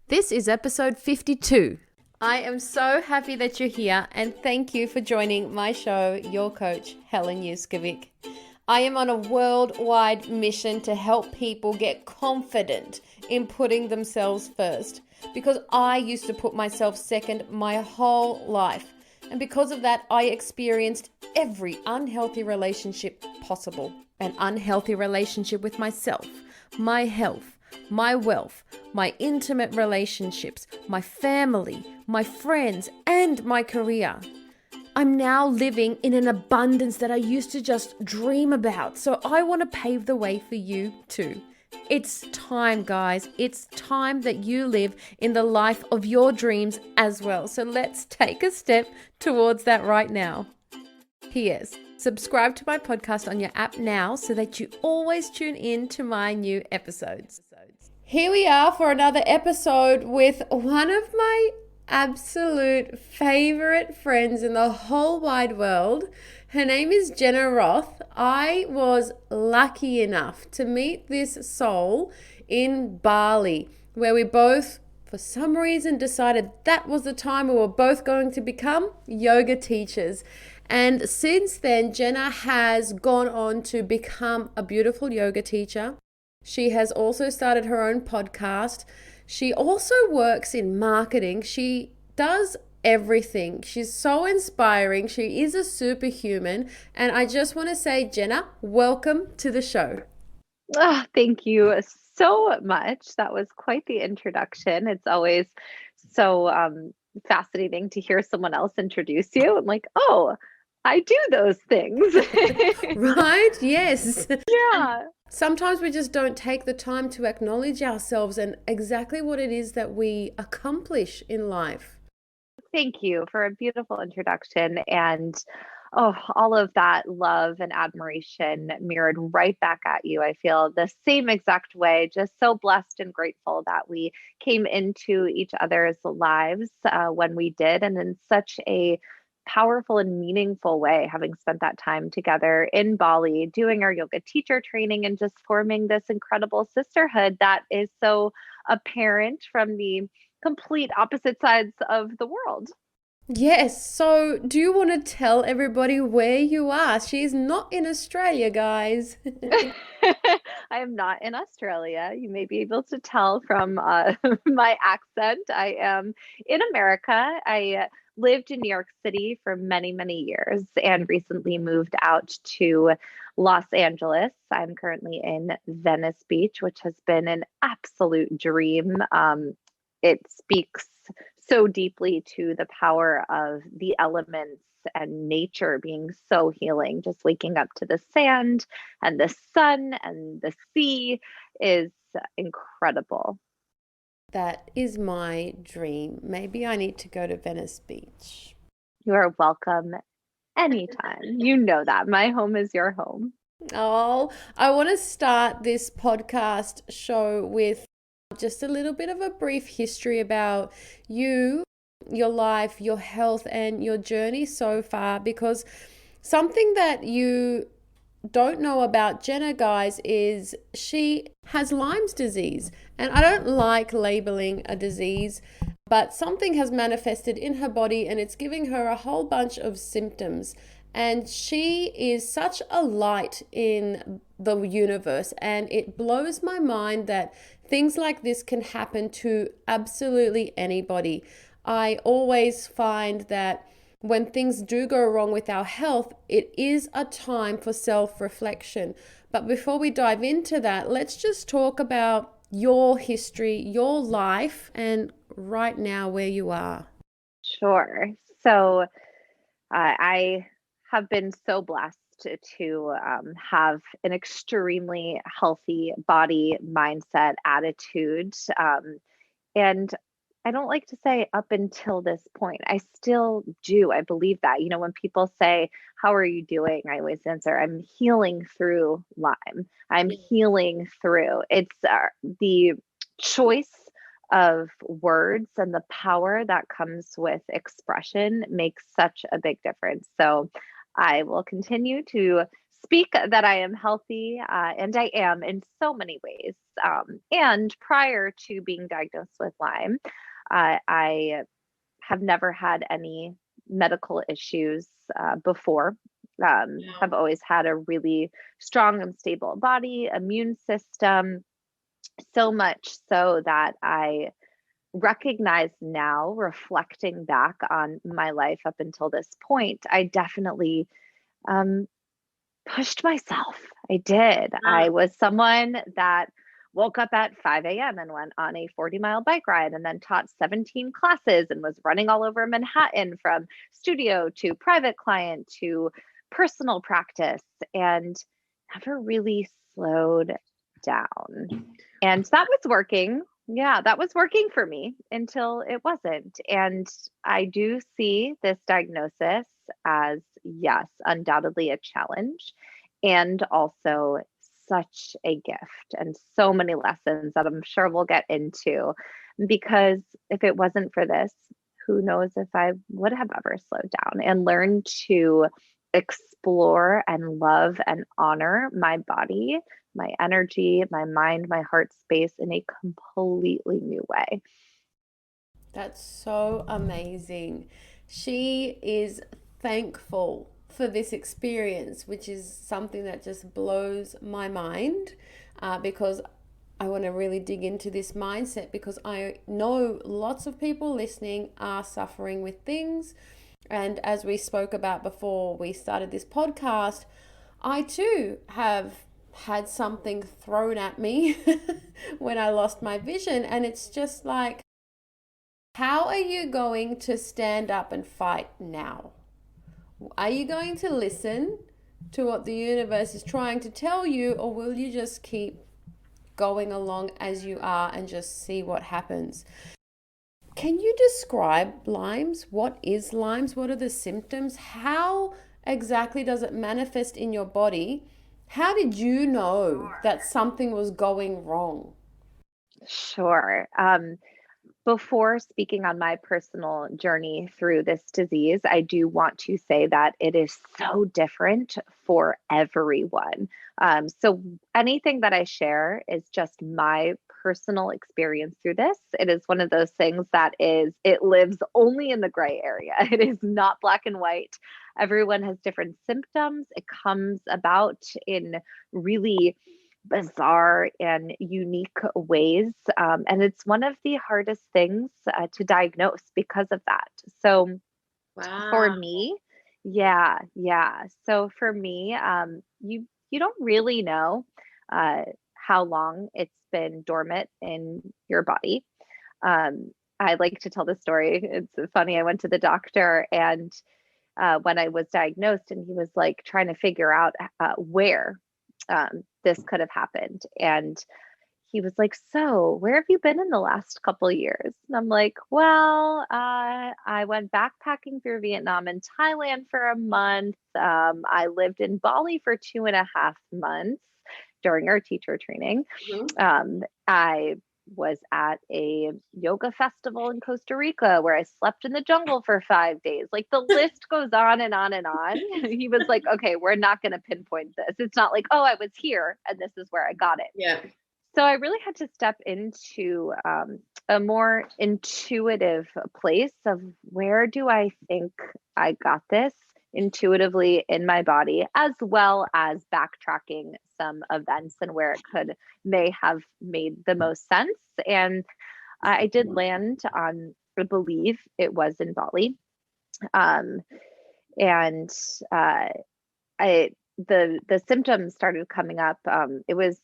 This is episode 52. I am so happy that you're here and thank you for joining my show, your coach, Helen Yuskovic. I am on a worldwide mission to help people get confident in putting themselves first because I used to put myself second my whole life. And because of that, I experienced every unhealthy relationship possible. An unhealthy relationship with myself, my health, my wealth, my intimate relationships, my family, my friends, and my career. I'm now living in an abundance that I used to just dream about. So I want to pave the way for you too. It's time, guys. It's time that you live in the life of your dreams as well. So let's take a step towards that right now. P.S. Subscribe to my podcast on your app now so that you always tune in to my new episodes. Here we are for another episode with one of my absolute favorite friends in the whole wide world. Her name is Jenna Roth. I was lucky enough to meet this soul in Bali, where we both, for some reason, decided that was the time we were both going to become yoga teachers. And since then, Jenna has gone on to become a beautiful yoga teacher. She has also started her own podcast. She also works in marketing. She does everything. She's so inspiring. She is a superhuman. And I just want to say, Jenna, welcome to the show. Oh, thank you so much. That was quite the introduction. It's always so fascinating to hear someone else introduce you. I'm like, oh, I do those things. Right? Yes. Yeah. Sometimes we just don't take the time to acknowledge ourselves and exactly what it is that we accomplish in life. Thank you for a beautiful introduction. And all of that love and admiration mirrored right back at you. I feel the same exact way, just so blessed and grateful that we came into each other's lives when we did, and in such a powerful and meaningful way, having spent that time together in Bali, doing our yoga teacher training and just forming this incredible sisterhood that is so apparent from the complete opposite sides of the world. Yes, so do you want to tell everybody where you are? She's not in Australia, guys. I am not in Australia. You may be able to tell from my accent. I am in America. I lived in New York City for many, many years and recently moved out to Los Angeles. I'm currently in Venice Beach, which has been an absolute dream. It speaks so deeply to the power of the elements and nature being so healing. Just waking up to the sand and the sun and the sea is incredible. That is my dream. Maybe I need to go to Venice Beach. You are welcome anytime. You know that. My home is your home. Oh, I want to start this podcast show with just a little bit of a brief history about you, your life, your health, and your journey so far, because something that you don't know about Jenna, guys, is she has Lyme's disease. And I don't like labeling a disease, but something has manifested in her body and it's giving her a whole bunch of symptoms. And she is such a light in the universe, and it blows my mind that things like this can happen to absolutely anybody. I always find that when things do go wrong with our health, it is a time for self-reflection. But before we dive into that, let's just talk about your history, your life, and right now where you are. Sure. So I have been so blessed to have an extremely healthy body, mindset, attitude. And I don't like to say up until this point. I still do. I believe that. You know, when people say, how are you doing? I always answer, I'm healing through Lyme. I'm healing through. It's the choice of words and the power that comes with expression makes such a big difference. So I will continue to speak that I am healthy, and I am in so many ways. And prior to being diagnosed with Lyme, I have never had any medical issues before. Have always had a really strong and stable body, immune system, so much so that I recognize now, reflecting back on my life up until this point, I definitely um, pushed myself. I did. I was someone that woke up at 5 a.m. and went on a 40-mile bike ride and then taught 17 classes and was running all over Manhattan from studio to private client to personal practice and never really slowed down. And that was working. Yeah, that was working for me until it wasn't. And I do see this diagnosis as, yes, undoubtedly a challenge and also such a gift and so many lessons that I'm sure we'll get into. Because if it wasn't for this, who knows if I would have ever slowed down and learned to explore and love and honor my body, my energy, my mind, my heart space in a completely new way. That's so amazing. She is thankful for this experience, which is something that just blows my mind because I want to really dig into this mindset because I know lots of people listening are suffering with things. And as we spoke about before we started this podcast, I too have had something thrown at me when I lost my vision. And it's just like, how are you going to stand up and fight now? Are you going to listen to what the universe is trying to tell you, or will you just keep going along as you are and just see what happens? Can you describe Lyme's? What is Lyme's? What are the symptoms? How exactly does it manifest in your body? How did you know that something was going wrong? Sure. Before speaking on my personal journey through this disease, I do want to say that it is so different for everyone. So anything that I share is just my personal experience through this. It is one of those things that it lives only in the gray area. It is not black and white. Everyone has different symptoms. It comes about in really bizarre and unique ways. And it's one of the hardest things to diagnose because of that. So for Wow. me, yeah, yeah. So for me, you don't really know uh, how long it's been dormant in your body. I like to tell the story. It's funny. I went to the doctor and when I was diagnosed, and he was like trying to figure out where this could have happened. And he was like, "So, where have you been in the last couple of years?" And I'm like, "Well, I went backpacking through Vietnam and Thailand for a month. I lived in Bali for 2.5 months during our teacher training. Mhm. I was at a yoga festival in Costa Rica where I slept in the jungle for 5 days. Like the list goes on and on and on." He was like, "Okay, we're not going to pinpoint this. It's not like, oh, I was here and this is where I got it." Yeah. So I really had to step into a more intuitive place of where do I think I got this intuitively in my body, as well as backtracking some events and where it could may have made the most sense. And I did land on, I believe it was in Bali. Um, and I the symptoms started coming up. It was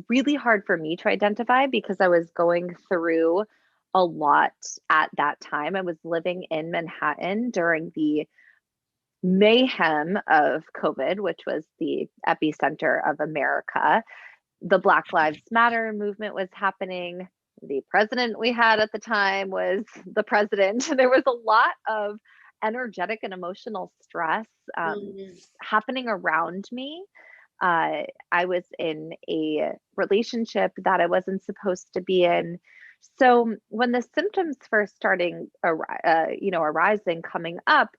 really hard for me to identify because I was going through a lot at that time. I was living in Manhattan during the mayhem of COVID, which was the epicenter of America. The Black Lives Matter movement was happening. The president we had at the time was the president. There was a lot of energetic and emotional stress Mm. happening around me. I was in a relationship that I wasn't supposed to be in. So when the symptoms first starting, arising, coming up,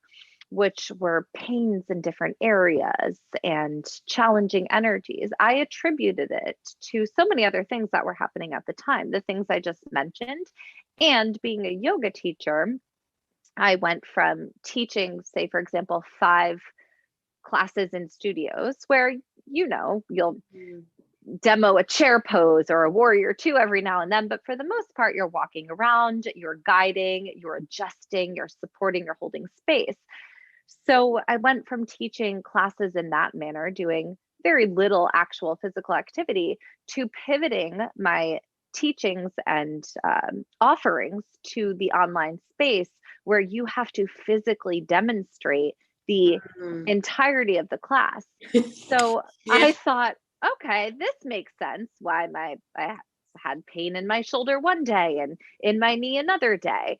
which were pains in different areas and challenging energies, I attributed it to so many other things that were happening at the time, the things I just mentioned. And being a yoga teacher, I went from teaching, say, for example, 5 classes in studios where, you'll demo a chair pose or a warrior two every now and then. But for the most part, you're walking around, you're guiding, you're adjusting, you're supporting, you're holding space. So I went from teaching classes in that manner, doing very little actual physical activity, to pivoting my teachings and offerings to the online space where you have to physically demonstrate the entirety of the class. So Yeah. I thought, okay, this makes sense why I had pain in my shoulder one day and in my knee another day.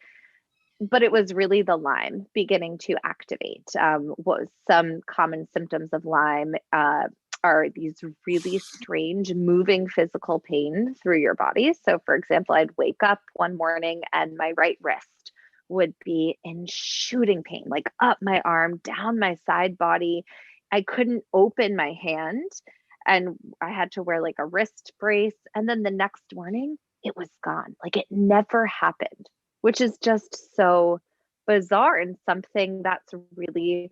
But it was really the Lyme beginning to activate. Was some common symptoms of Lyme are these really strange moving physical pain through your body. So, for example, I'd wake up one morning and my right wrist would be in shooting pain, like up my arm, down my side body. I couldn't open my hand and I had to wear like a wrist brace. And then the next morning, it was gone. Like it never happened, which is just so bizarre and something that's really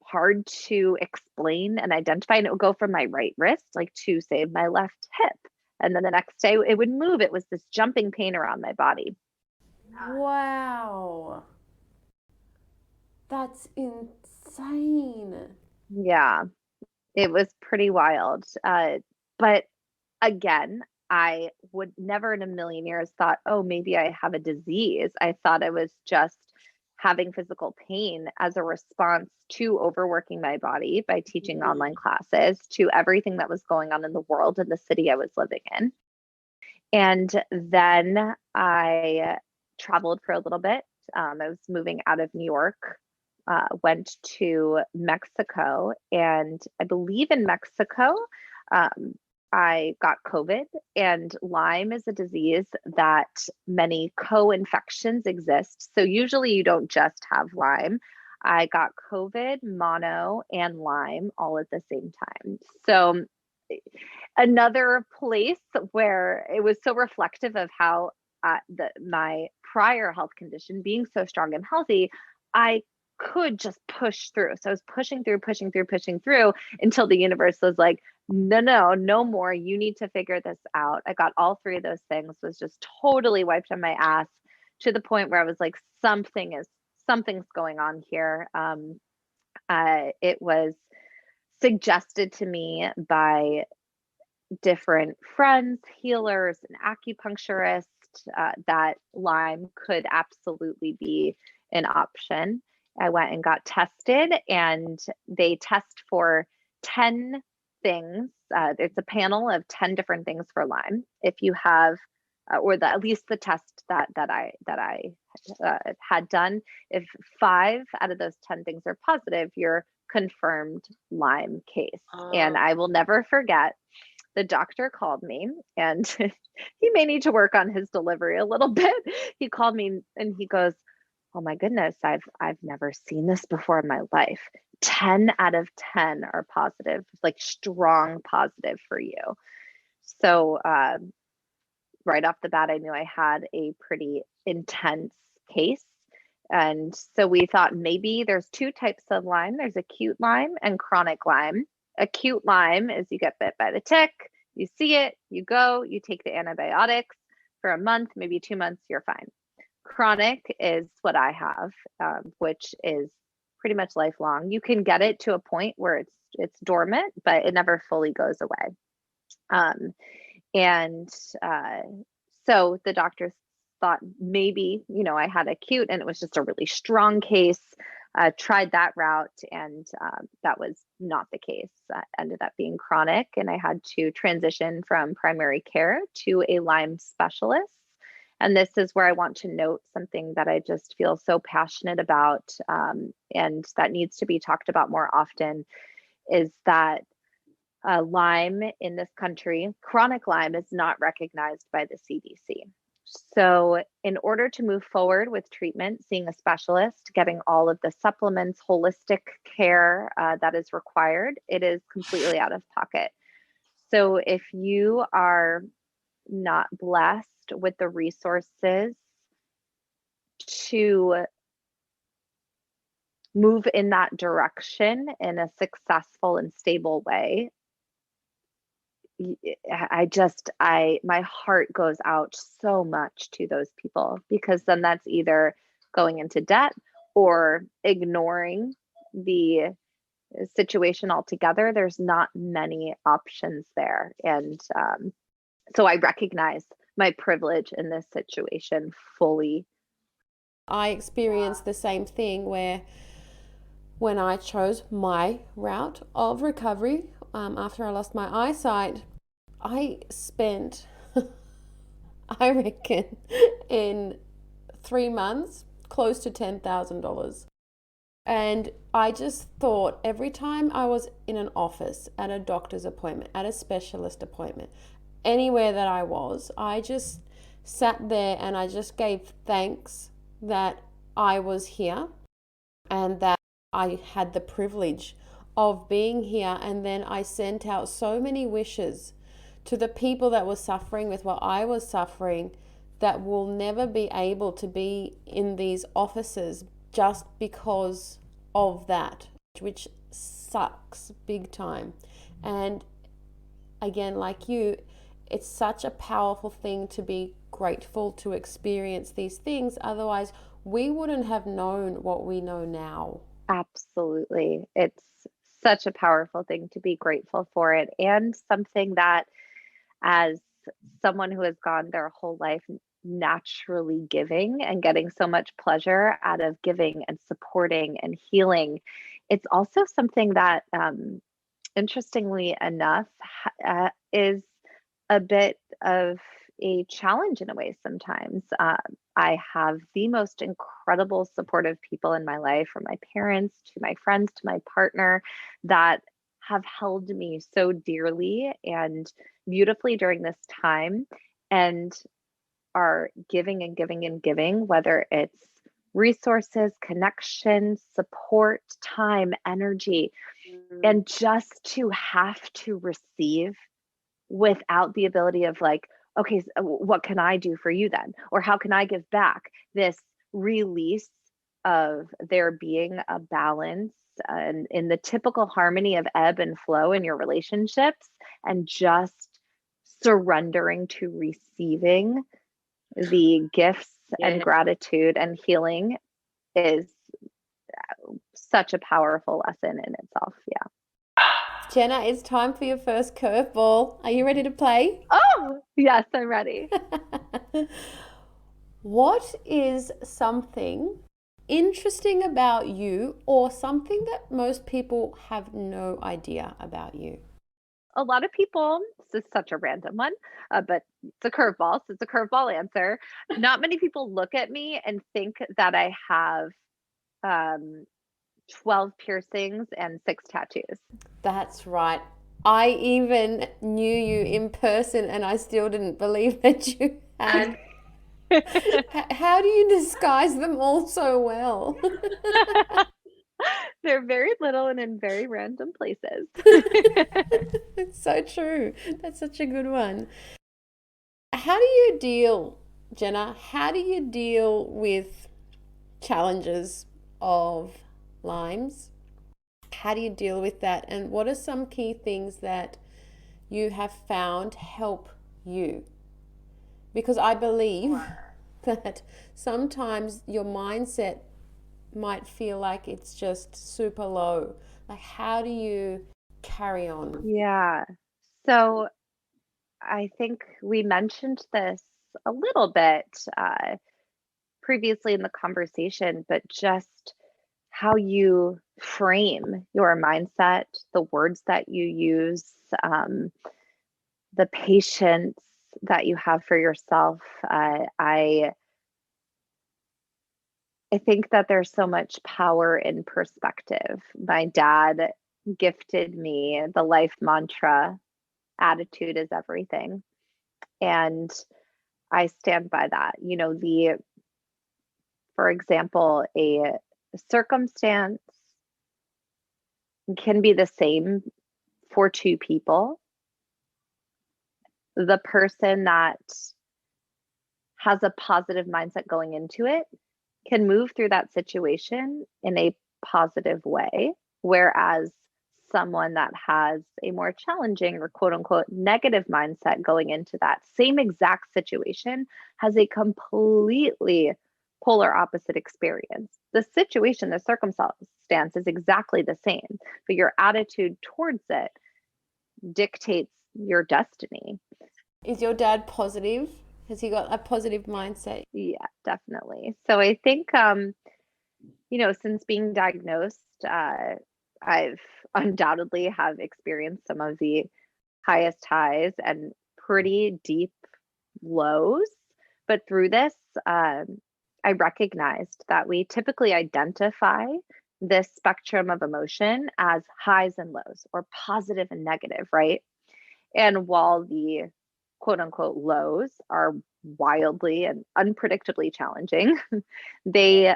hard to explain and identify. And it would go from my right wrist, like to say my left hip. And then the next day it would move. It was this jumping pain around my body. Wow. That's insane. Yeah, it was pretty wild. But again, I would never in a million years thought, oh, maybe I have a disease. I thought I was just having physical pain as a response to overworking my body by teaching online classes, to everything that was going on in the world and the city I was living in. And then I traveled for a little bit. I was moving out of New York, went to Mexico, and I believe in Mexico, um, I got COVID, and Lyme is a disease that many co-infections exist. So usually you don't just have Lyme. I got COVID, mono, and Lyme all at the same time. So another place where it was so reflective of how my prior health condition being so strong and healthy, I could just push through. So I was pushing through, pushing through, pushing through until the universe was like, no more. You need to figure this out. I got all 3 of those things, was just totally wiped on my ass to the point where I was like, something's going on here. It was suggested to me by different friends, healers, and acupuncturists that Lyme could absolutely be an option. I went and got tested, and they test for 10 things. It's a panel of 10 different things for Lyme. If you have, at least the test that I had done, if 5 out of those 10 things are positive, you're confirmed Lyme case. And I will never forget, the doctor called me, and he may need to work on his delivery a little bit. He called me and he goes, "Oh my goodness, I've never seen this before in my life. 10 out of 10 are positive, like strong positive for you." So right off the bat, I knew I had a pretty intense case. And so we thought maybe there's 2 types of Lyme. There's acute Lyme and chronic Lyme. Acute Lyme is you get bit by the tick, you see it, you go, you take the antibiotics for a month, maybe 2 months, you're fine. Chronic is what I have, which is pretty much lifelong. You can get it to a point where it's dormant, but it never fully goes away. And so the doctors thought maybe, I had acute and it was just a really strong case. Tried that route, and that was not the case. Ended up being chronic, and I had to transition from primary care to a Lyme specialist. And this is where I want to note something that I just feel so passionate about, and that needs to be talked about more often, is that Lyme in this country, chronic Lyme, is not recognized by the CDC. So, in order to move forward with treatment, seeing a specialist, getting all of the supplements, holistic care that is required, it is completely out of pocket. So, if you are not blessed with the resources to move in that direction in a successful and stable way, my heart goes out so much to those people, because then that's either going into debt or ignoring the situation altogether. There's not many options there. And so I recognize my privilege in this situation fully. I experienced the same thing where when I chose my route of recovery after I lost my eyesight, I spent, I reckon, in 3 months, close to $10,000. And I just thought every time I was in an office, at a doctor's appointment, at a specialist appointment, anywhere that I just sat there and I just gave thanks that I was here and that I had the privilege of being here. And then I sent out so many wishes to the people that were suffering with what I was suffering, that will never be able to be in these offices just because of that, which sucks big time. And again, like you, it's such a powerful thing to be grateful to experience these things. Otherwise, we wouldn't have known what we know now. Absolutely. It's such a powerful thing to be grateful for it, and something that, as someone who has gone their whole life naturally giving and getting so much pleasure out of giving and supporting and healing, it's also something that, interestingly enough, is a bit of a challenge in a way sometimes. I have the most incredible supportive people in my life, from my parents to my friends to my partner, that have held me so dearly and beautifully during this time, and are giving and giving and giving, whether it's resources, connection, support, time, energy. And just to have to receive without the ability of, like, okay, so what can I do for you then? Or how can I give back? This release of there being a balance and in the typical harmony of ebb and flow in your relationships, and just surrendering to receiving the gifts and gratitude and healing is such a powerful lesson in itself. Yeah. Jenna, it's time for your first curveball. Are you ready to play? Oh, yes, I'm ready. What is something interesting about you, or something that most people have no idea about you? A lot of people, this is such a random one, but it's a curveball. So it's a curveball answer. Not many people look at me and think that I have um, 12 piercings and 6 tattoos. That's right. I even knew you in person and I still didn't believe that you had. How do you disguise them all so well? They're very little and in very random places. It's so true. That's such a good one. How do you deal, Jenna, how do you deal with challenges of Lymes? How do you deal with that? And what are some key things that you have found help you? Because I believe that sometimes your mindset might feel like it's just super low. Like, how do you carry on? Yeah. So I think we mentioned this a little bit previously in the conversation, but just how you frame your mindset, the words that you use, the patience that you have for yourself. I think that there's so much power in perspective. My dad gifted me the life mantra, attitude is everything. And I stand by that. For example, a circumstance can be the same for two people. The person that has a positive mindset going into it can move through that situation in a positive way, whereas someone that has a more challenging or quote unquote negative mindset going into that same exact situation has a completely polar opposite experience. The situation, the circumstance is exactly the same, but your attitude towards it dictates your destiny. Is your dad positive? Has he got a positive mindset? Yeah, definitely. So I think since being diagnosed, I've undoubtedly have experienced some of the highest highs and pretty deep lows. But through this, I recognized that we typically identify this spectrum of emotion as highs and lows, or positive and negative, right? And while the quote unquote lows are wildly and unpredictably challenging, they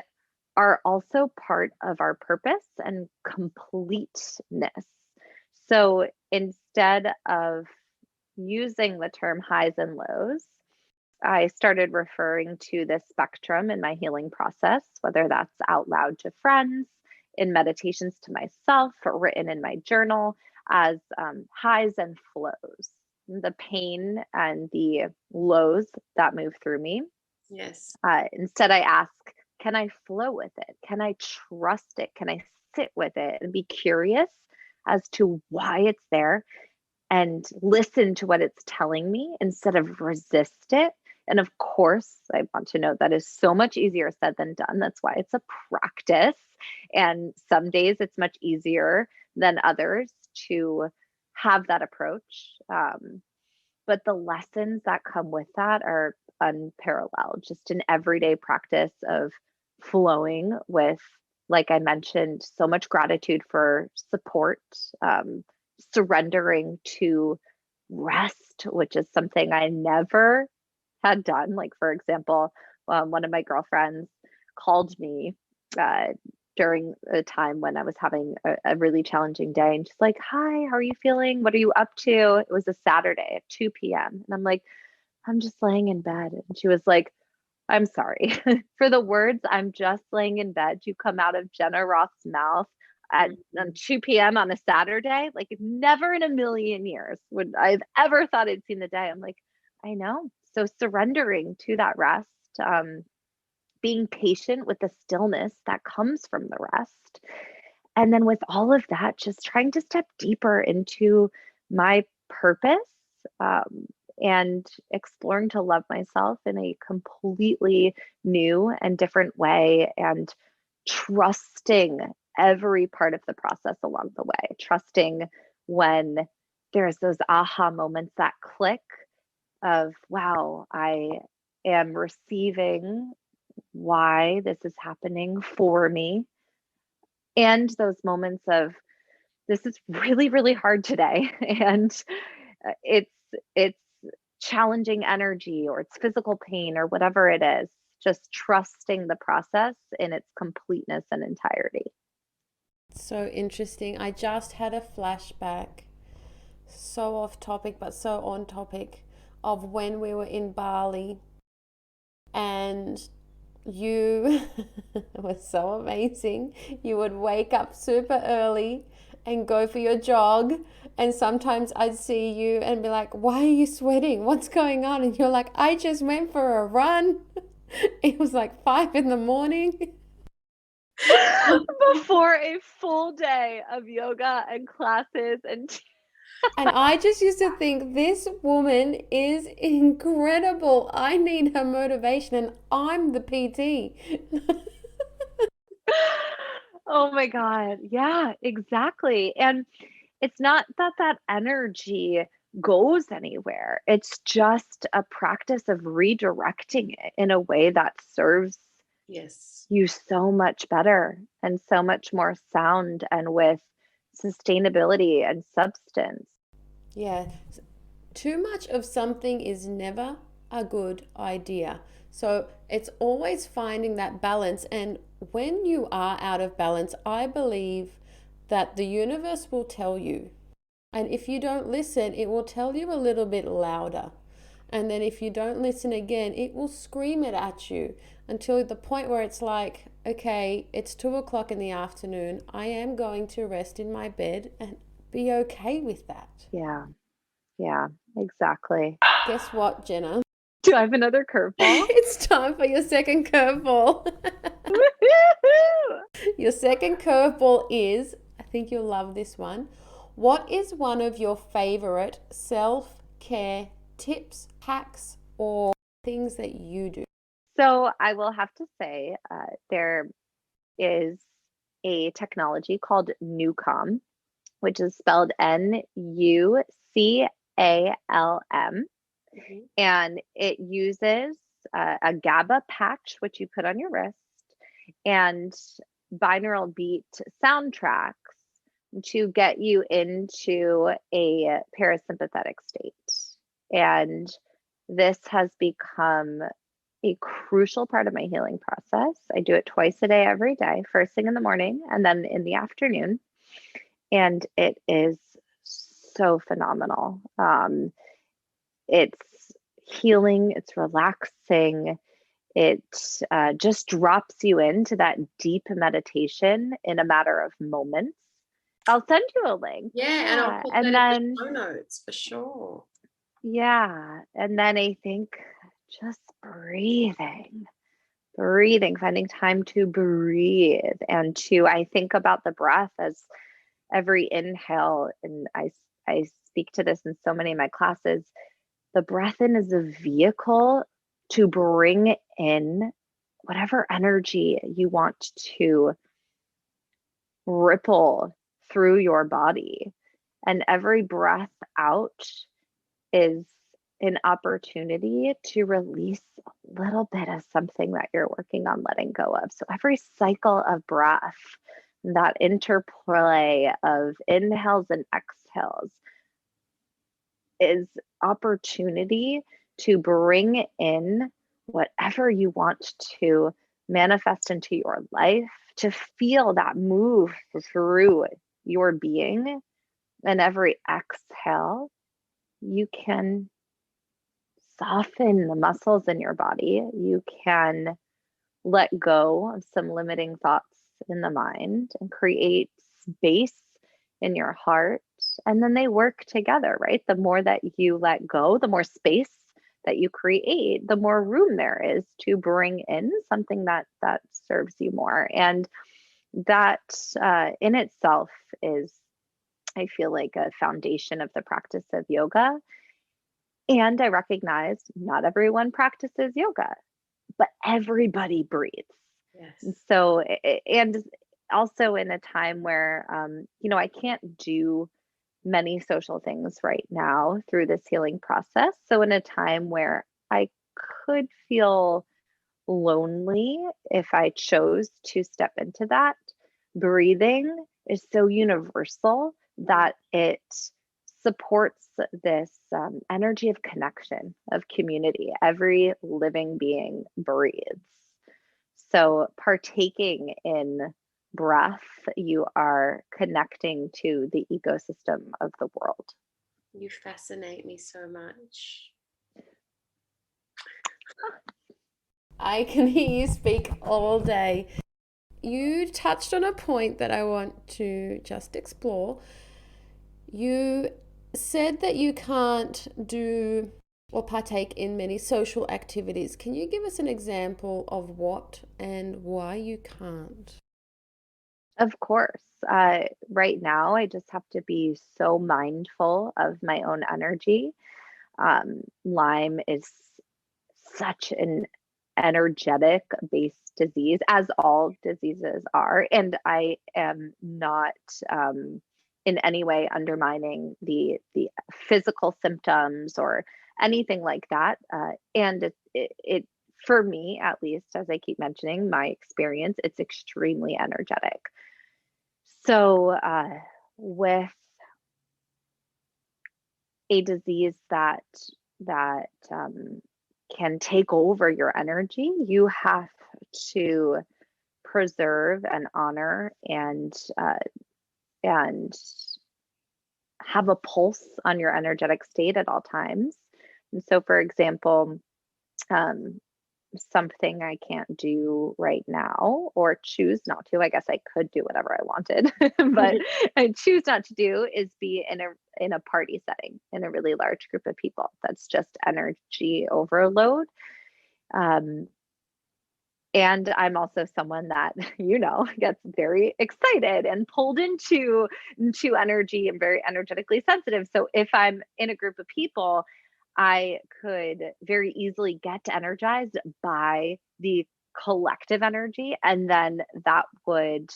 are also part of our purpose and completeness. So instead of using the term highs and lows, I started referring to this spectrum in my healing process, whether that's out loud to friends, in meditations to myself, or written in my journal, as highs and flows, the pain and the lows that move through me. Yes. Instead, I ask, can I flow with it? Can I trust it? Can I sit with it and be curious as to why it's there and listen to what it's telling me instead of resist it? And of course, I want to note that is so much easier said than done. That's why it's a practice. And some days it's much easier than others to have that approach. But the lessons that come with that are unparalleled, just an everyday practice of flowing with, like I mentioned, so much gratitude for support, surrendering to rest, which is something I never had done. Like, for example, one of my girlfriends called me uh, during a time when I was having a really challenging day. And she's like, "Hi, how are you feeling? What are you up to?" It was a Saturday at 2 p.m. And I'm like, "I'm just laying in bed." And she was like, "I'm sorry for the words 'I'm just laying in bed' you come out of Jenna Roth's mouth at 2 p.m. on a Saturday. Like, never in a million years would I've ever thought I'd seen the day." I'm like, I know. So surrendering to that rest, being patient with the stillness that comes from the rest. And then with all of that, just trying to step deeper into my purpose, and exploring to love myself in a completely new and different way, and trusting every part of the process along the way, trusting when there's those aha moments that click of, wow, I am receiving why this is happening for me. And those moments of, this is really, really hard today. And it's it's challenging energy, or it's physical pain, or whatever it is, just trusting the process in its completeness and entirety. So interesting. I just had a flashback, so off topic, but so on topic, of when we were in Bali and you were so amazing. You would wake up super early and go for your jog. And sometimes I'd see you and be like, "Why are you sweating? What's going on?" And you're like, "I just went for a run." It was like 5 in the morning. Before a full day of yoga and classes and And I just used to think this woman is incredible. I need her motivation, and I'm the PT. oh my God. Yeah, exactly. And it's not that that energy goes anywhere. It's just a practice of redirecting it in a way that serves Yes. you so much better and so much more sound and with sustainability and substance. Yeah. Too much of something is never a good idea. So it's always finding that balance. And when you are out of balance, I believe that the universe will tell you. And if you don't listen, it will tell you a little bit louder. And then if you don't listen again, it will scream it at you until the point where it's like, okay, it's 2 o'clock in the afternoon. I am going to rest in my bed and be okay with that. Yeah. Yeah, exactly. Guess what, Jenna? Do I have another curveball? It's time for your second curveball. Woohoo! Your second curveball is, I think you'll love this one. What is one of your favorite self-care tips, hacks, or things that you do? So I will have to say there is a technology called Nucalm, which is spelled Nucalm, and it uses a GABA patch, which you put on your wrist, and binaural beat soundtracks to get you into a parasympathetic state. And this has become a crucial part of my healing process. I do it twice a day, every day, first thing in the morning and then in the afternoon. And it is so phenomenal. It's healing, it's relaxing. It just drops you into that deep meditation in a matter of moments. I'll send you a link. Yeah, and I'll put that in the show notes for sure. Yeah. And then I think just finding time to breathe and I think about the breath as every inhale. And I speak to this in so many of my classes. The breath in is a vehicle to bring in whatever energy you want to ripple through your body. And every breath out is an opportunity to release a little bit of something that you're working on letting go of. So every cycle of breath, that interplay of inhales and exhales, is opportunity to bring in whatever you want to manifest into your life, to feel that move through your being. And every exhale, you can soften the muscles in your body. You can let go of some limiting thoughts in the mind and create space in your heart. And then they work together, right? The more that you let go, the more space that you create, the more room there is to bring in something that serves you more. And that in itself is, I feel like, a foundation of the practice of yoga. And I recognize not everyone practices yoga, but everybody breathes. Yes. So, and also in a time where, I can't do many social things right now through this healing process. So, in a time where I could feel lonely if I chose to step into that, breathing is so universal that it supports this energy of connection, of community. Every living being breathes. So, partaking in breath, you are connecting to the ecosystem of the world. You fascinate me so much. I can hear you speak all day. You touched on a point that I want to just explore. You said that you can't do or partake in many social activities. Can you give us an example of what and why you can't? Of course. Right now, I just have to be so mindful of my own energy. Lyme is such an energetic based disease, as all diseases are. And I am not in any way undermining the physical symptoms or anything like that. And it, for me, at least, as I keep mentioning, my experience, it's extremely energetic. So, with a disease that can take over your energy. You have to preserve and honor and have a pulse on your energetic state at all times. And so, for example, um, something I can't do right now or choose not to. I guess I could do whatever I wanted, but I choose not to do is be in a party setting in a really large group of people. That's just energy overload. Um, and I'm also someone that, gets very excited and pulled into energy and very energetically sensitive. So if I'm in a group of people, I could very easily get energized by the collective energy. And then that would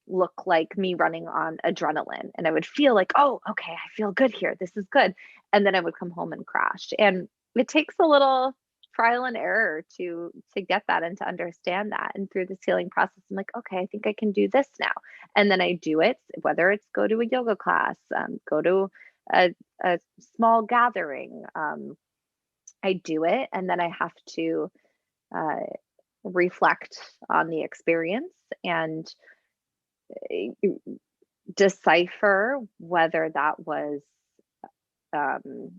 look like me running on adrenaline. And I would feel like, oh, okay, I feel good here. This is good. And then I would come home and crash. And it takes a little trial and error to get that and to understand that. And through this healing process, I'm like, okay, I think I can do this now. And then I do it, whether it's go to a yoga class, go to a small gathering. I do it, and then I have to uh, reflect on the experience and decipher whether that was um,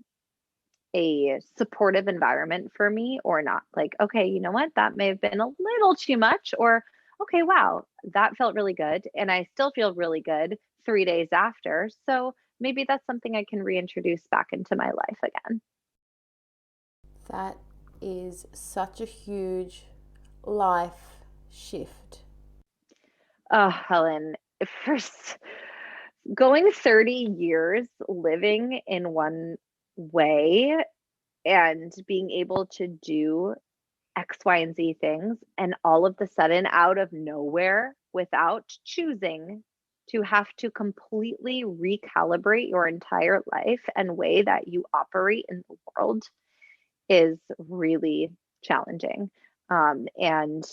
a supportive environment for me or not. Like, okay, you know what? That may have been a little too much, or okay, wow, that felt really good. And I still feel really good 3 days after. So maybe that's something I can reintroduce back into my life again. That is such a huge life shift. Oh, Helen, first going 30 years living in one way and being able to do X, Y, and Z things, and all of the sudden, out of nowhere, without choosing, to have to completely recalibrate your entire life and way that you operate in the world is really challenging. And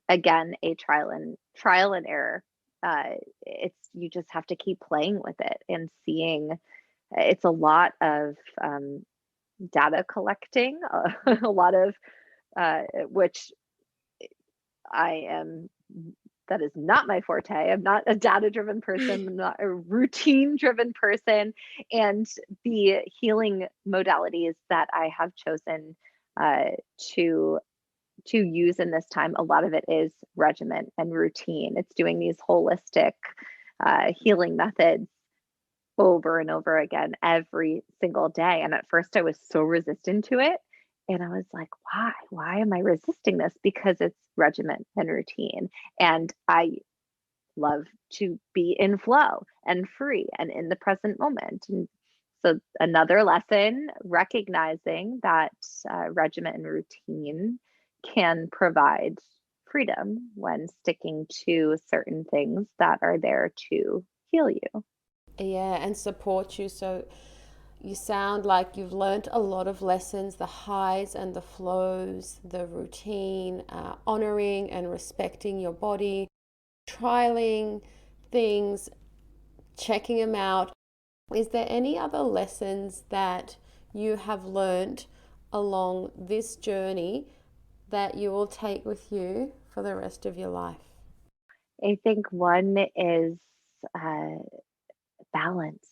again, a trial and error. It's you just have to keep playing with it and seeing. It's a lot of data collecting, a lot of which I am. That is not my forte. I'm not a data driven person. I'm not a routine driven person. And the healing modalities that I have chosen uh, to to use in this time, a lot of it is regimen and routine. It's doing these holistic healing methods over and over again every single day. And at first, I was so resistant to it. And I was like, why? Why am I resisting this? Because it's regimen and routine. And I love to be in flow and free and in the present moment. And so, another lesson recognizing that regimen and routine can provide freedom when sticking to certain things that are there to heal you. Yeah, and support you. So you sound like you've learned a lot of lessons, the highs and the flows, the routine, honoring and respecting your body, trialing things, checking them out. Is there any other lessons that you have learned along this journey that you will take with you for the rest of your life? I think one is uh, balance.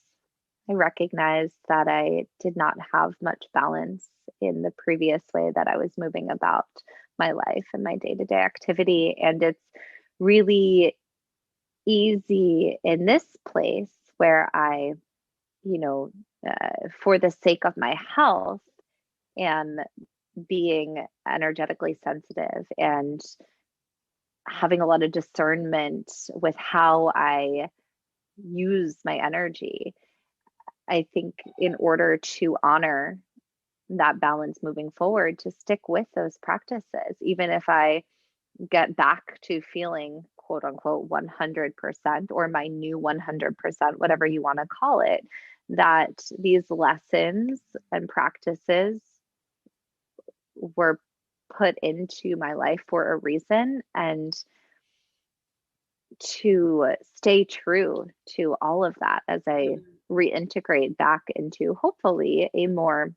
I recognized that I did not have much balance in the previous way that I was moving about my life and my day to day activity. And it's really easy in this place where I, for the sake of my health, am being energetically sensitive and having a lot of discernment with how I use my energy. I think in order to honor that balance moving forward, to stick with those practices, even if I get back to feeling quote unquote 100% or my new 100%, whatever you want to call it, that these lessons and practices were put into my life for a reason, and to stay true to all of that as I reintegrate back into hopefully a more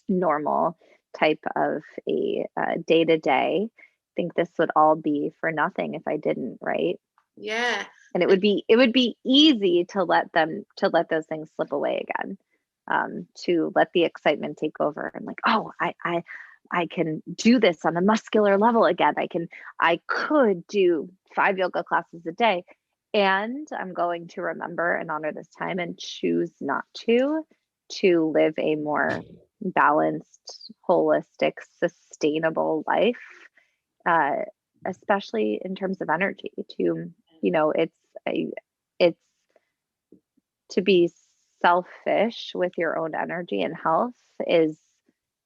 normal type of a day to day, I think this would all be for nothing if I didn't, right? Yeah. And it would be easy to let those things slip away again, to let the excitement take over and like, oh, I can do this on a muscular level again. I could do 5 yoga classes a day, and I'm going to remember and honor this time and choose not to live a more balanced, holistic, sustainable life, uh, especially in terms of energy. To it's to be selfish with your own energy and health is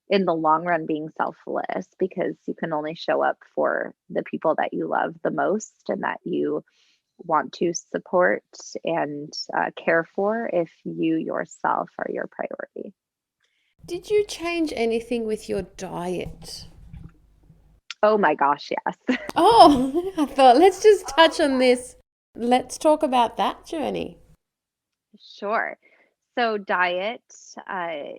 in the long run being selfless, because you can only show up for the people that you love the most and that you want to support and care for if you yourself are your priority. Did you change anything with your diet? Oh my gosh, yes. Oh, I thought let's just touch on this. Let's talk about that journey. Sure. So diet uh,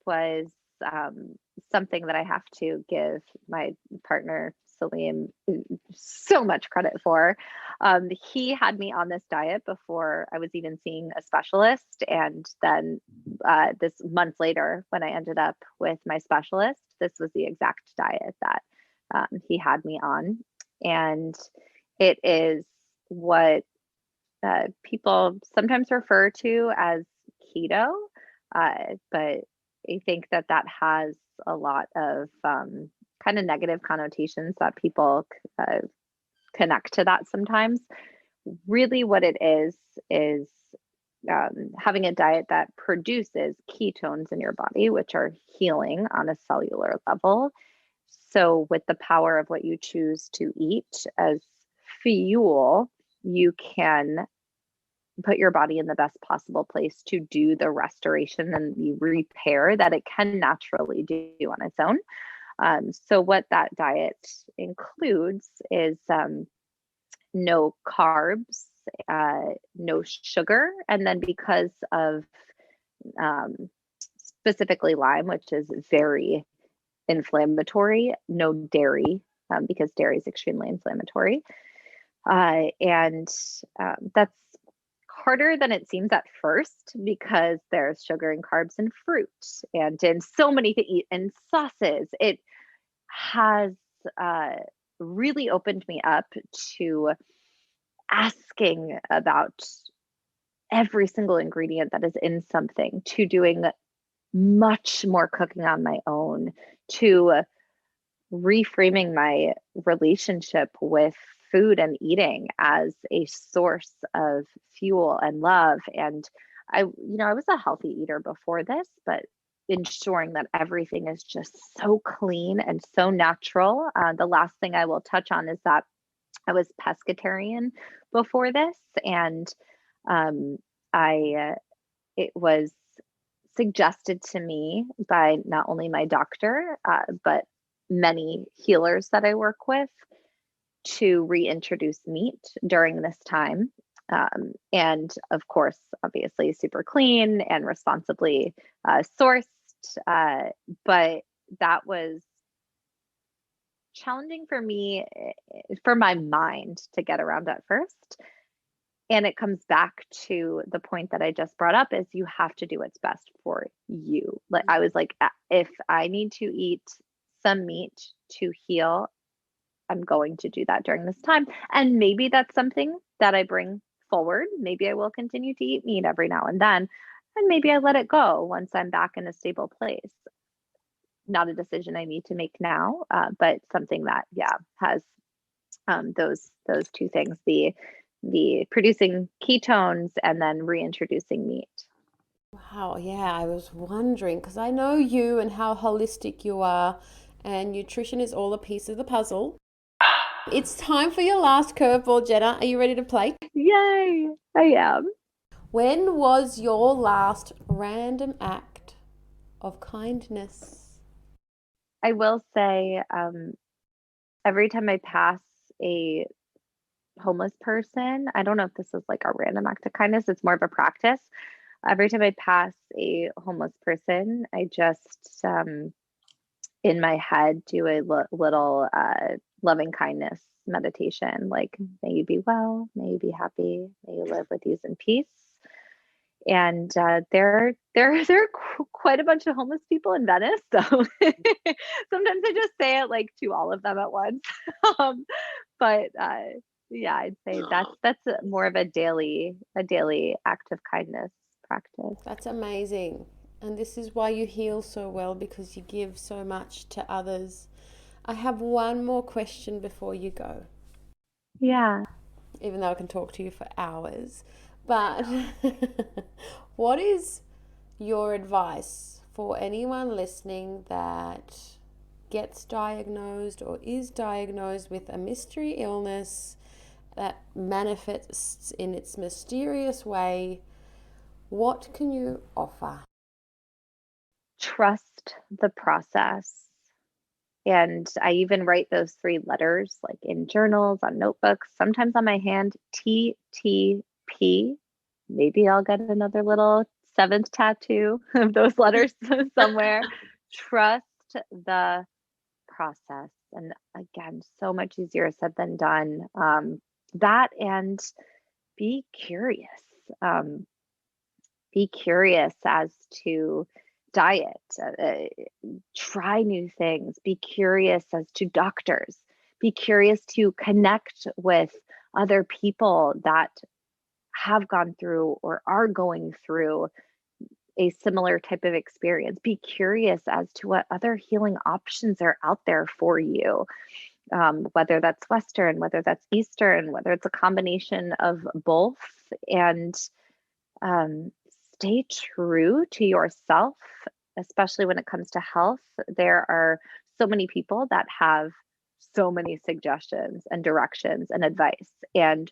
was um, something that I have to give my partner Salim so much credit for. He had me on this diet before I was even seeing a specialist, and then this months later, when I ended up with my specialist, this was the exact diet that he had me on, and it is what people sometimes refer to as keto, but I think that that has a lot of kind of negative connotations that people connect to that sometimes. Really, what it is having a diet that produces ketones in your body, which are healing on a cellular level. So, with the power of what you choose to eat as fuel, you can put your body in the best possible place to do the restoration and the repair that it can naturally do on its own. So, what that diet includes is no carbs, no sugar, and then because of um, specifically Lyme, which is very inflammatory, no dairy, because dairy is extremely inflammatory. And that's harder than it seems at first, because there's sugar and carbs in fruit and in so many to eat and sauces. It has uh, really opened me up to asking about every single ingredient that is in something, to doing much more cooking on my own, to reframing my relationship with food and eating as a source of fuel and love. And I was a healthy eater before this, but ensuring that everything is just so clean and so natural. The last thing I will touch on is that I was pescatarian before this, and um, I it was suggested to me by not only my doctor, but many healers that I work with, to reintroduce meat during this time. And of course, obviously, super clean and responsibly sourced. Uh, but that was challenging for me, for my mind to get around at first. And it comes back to the point that I just brought up, is you have to do what's best for you. Like I was like, if I need to eat some meat to heal, I'm going to do that during this time. And maybe that's something that I bring forward. Maybe I will continue to eat meat every now and then. And maybe I let it go once I'm back in a stable place. Not a decision I need to make now, but something that, yeah, has those two things, the producing ketones and then reintroducing meat. Wow, yeah, I was wondering because I know you and how holistic you are, and nutrition is all a piece of the puzzle. It's time for your last curveball, Jenna. Are you ready to play? Yay, I am. When was your last random act of kindness? I will say, every time I pass a homeless person, I don't know if this is like a random act of kindness, it's more of a practice. Every time I pass a homeless person, I just in my head do a little loving kindness meditation, like, may you be well, may you be happy, may you live with ease and peace. And there are quite a bunch of homeless people in Venice, so sometimes I just say it like to all of them at once. um, but yeah, I'd say that's more of a daily act of kindness practice. That's amazing. And this is why you heal so well, because you give so much to others. I have one more question before you go, Yeah. even though I can talk to you for hours. But what is your advice for anyone listening that gets diagnosed or is diagnosed with a mystery illness that manifests in its mysterious way? What can you offer? Trust the process. And I even write those three letters like in journals, on notebooks, sometimes on my hand, TTP. Maybe I'll get another little seventh tattoo of those letters somewhere. Trust the process. And again, so much easier said than done. That and be curious. Um, be curious as to diet, try new things, be curious as to doctors, be curious to connect with other people that have gone through or are going through a similar type of experience. Be curious as to what other healing options are out there for you, whether that's Western, whether that's Eastern, whether it's a combination of both. And um, stay true to yourself, especially when it comes to health. There are so many people that have so many suggestions and directions and advice. And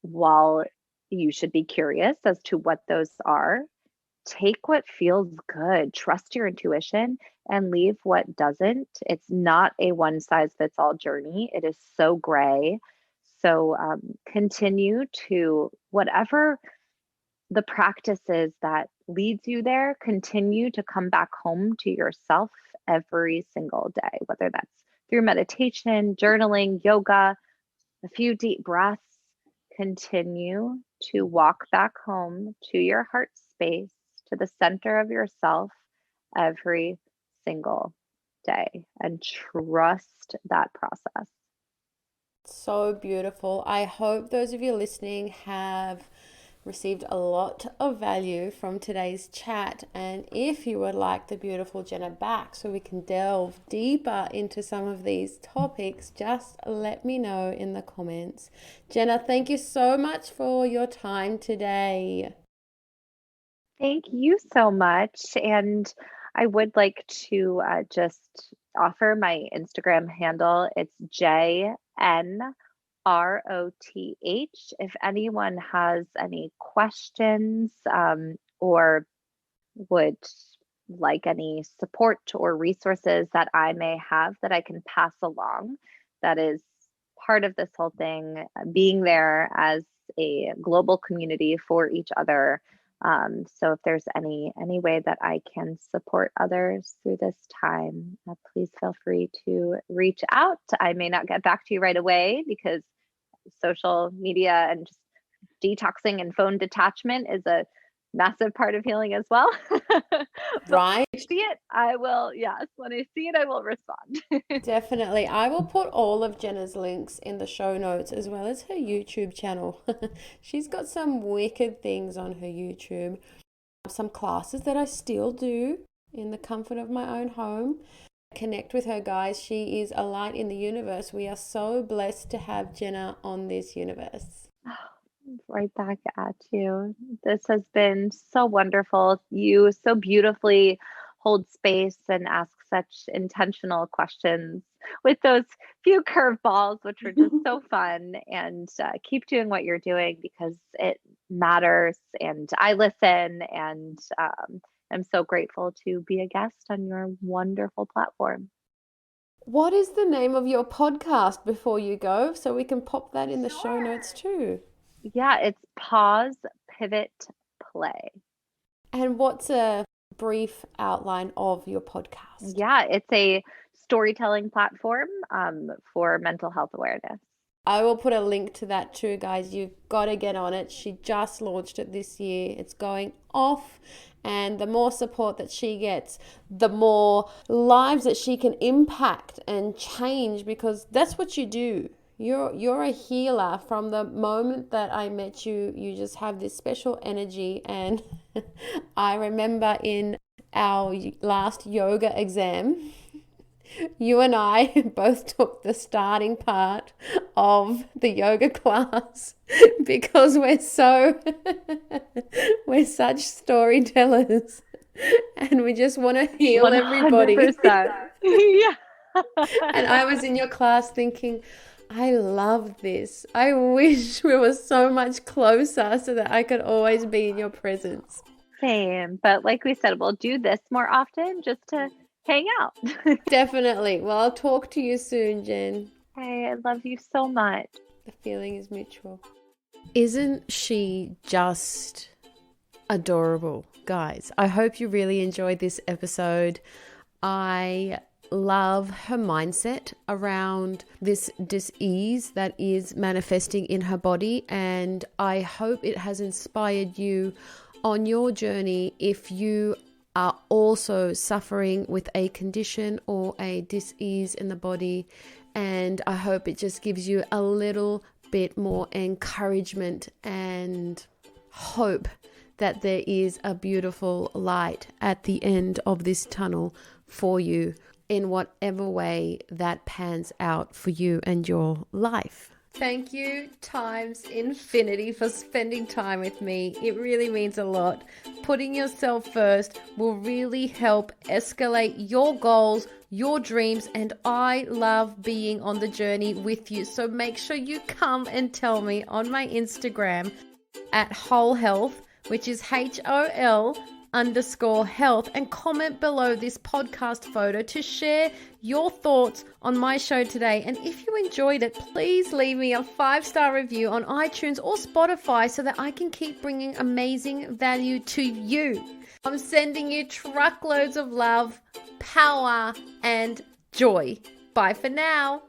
while you should be curious as to what those are, take what feels good, trust your intuition, and leave what doesn't. It's not a one size fits all journey, it is so gray. So continue to whatever the practices that leads you there, continue to come back home to yourself every single day, whether that's through meditation, journaling, yoga, a few deep breaths. Continue to walk back home to your heart space, to the center of yourself every single day, and trust that process. So beautiful. I hope those of you listening have received a lot of value from today's chat. And if you would like the beautiful Jenna back so we can delve deeper into some of these topics, just let me know in the comments. Jenna, thank you so much for your time today. Thank you so much. And I would like to just offer my Instagram handle. It's JNROTH. If anyone has any questions or would like any support or resources that I may have that I can pass along, that is part of this whole thing, being there as a global community for each other. So if there's any way that I can support others through this time, please feel free to reach out. I may not get back to you right away because social media and just detoxing and phone detachment is a massive part of healing as well. But Right? when I see it, I will, yes, when I see it, I will respond. Definitely. I will put all of Jenna's links in the show notes as well as her YouTube channel. She's got some wicked things on her YouTube. Some classes that I still do in the comfort of my own home. Connect with her, guys. She is a light in the universe. We are so blessed to have Jenna on this universe. Right back at you. This has been so wonderful. You so beautifully hold space and ask such intentional questions with those few curveballs, which were just so fun. And keep doing what you're doing because it matters. And I listen, and I'm so grateful to be a guest on your wonderful platform. What is the name of your podcast before you go so we can pop that in the show notes too? Yeah, it's pause, pivot, play. And what's a brief outline of your podcast? Yeah, it's a storytelling platform for mental health awareness. I will put a link to that too, guys. You've got to get on it. She just launched it this year. It's going off. And the more support that she gets, the more lives that she can impact and change, because that's what you do. You're a healer. From the moment that I met you, you just have this special energy. And I remember in our last yoga exam, you and I both took the starting part of the yoga class because we're such storytellers, and we just want to heal 100%. everybody. Yeah. And I was in your class thinking, I love this. I wish we were so much closer so that I could always be in your presence. Same. But like we said, we'll do this more often just to hang out. Definitely. Well, I'll talk to you soon, Jen. Hey, I love you so much. The feeling is mutual. Isn't she just adorable? Guys, I hope you really enjoyed this episode. I love her mindset around this dis-ease that is manifesting in her body, and I hope it has inspired you on your journey if you are also suffering with a condition or a dis-ease in the body. And I hope it just gives you a little bit more encouragement and hope that there is a beautiful light at the end of this tunnel for you, in whatever way that pans out for you and your life. Thank you times infinity for spending time with me. It really means a lot. Putting yourself first will really help escalate your goals, your dreams, and I love being on the journey with you. So make sure you come and tell me on my Instagram at Whole Health, which is HOL_health, and comment below this podcast photo to share your thoughts on my show today. And if you enjoyed it, please leave me a 5-star review on iTunes or Spotify so that I can keep bringing amazing value to you. I'm sending you truckloads of love, power, and joy. Bye for now.